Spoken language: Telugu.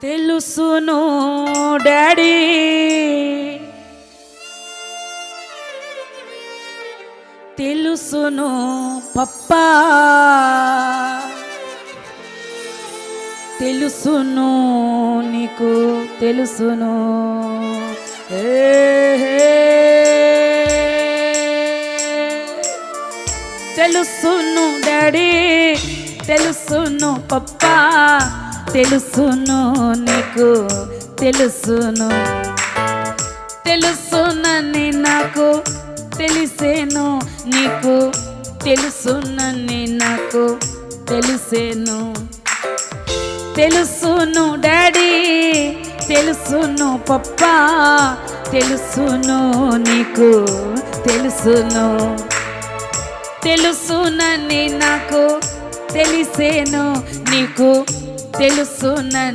తెలుసును డాడీ, తెలుసును పప్పా, తెలుసును నీకు తెలుసును. తెలుసును డాడీ, తెలుసును పప్పా, తెలుసును నీకు తెలుసును. తెలుసునని నాకు తెలిసేను, నీకు తెలుసునని నాకు తెలిసేను. తెలుసును డాడీ, తెలుసును పప్పా, తెలుసును నీకు తెలుసును. తెలుసునని నాకు తెలిసేను, నీకు తెలుసునని